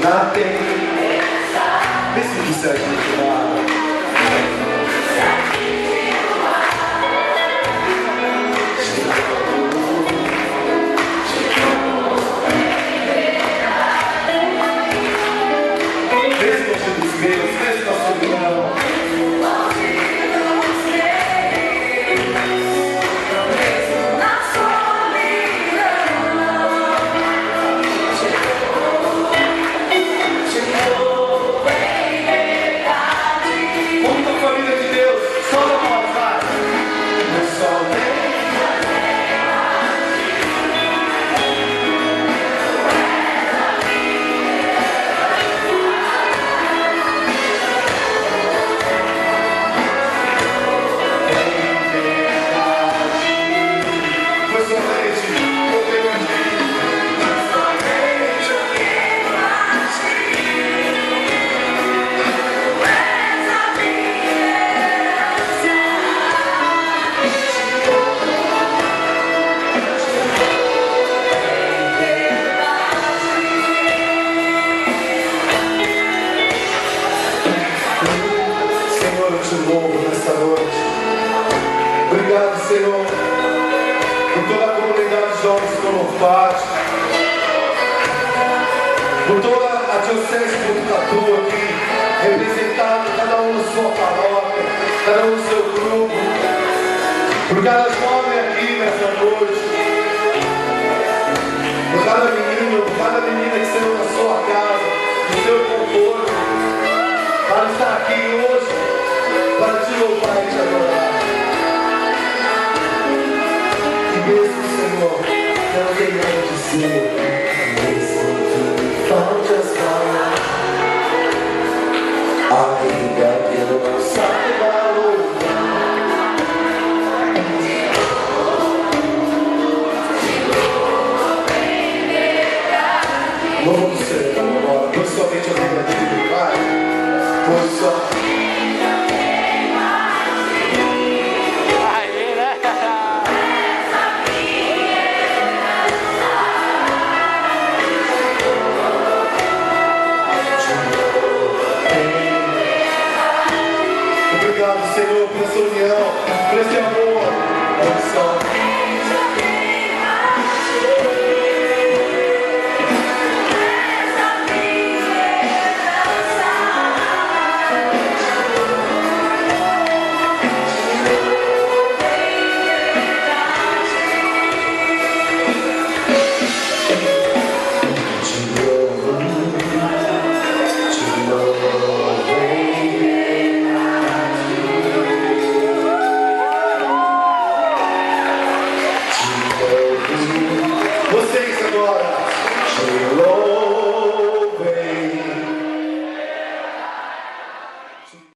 Nothing. Listen to that. Obrigado, Senhor, por toda a comunidade de jovens que foram parte, por toda a diocese de Botucatu aqui, representado, cada um na sua paróquia, cada um no seu grupo, por cada jovem aqui nessa noite, por cada menino, por cada menina que saiu da sua casa, do seu conforto, para estar aqui hoje, para te louvar e te adorar. Mesmo, Senhor, não tem nada a dizer. Mesmo que falte as palavras, ainda que eu não saiba louvar. Louva o Senhor agora, pois somente a vida dele, Pai. Pois só. Obrigado, Senhor, por essa união, por esse amor.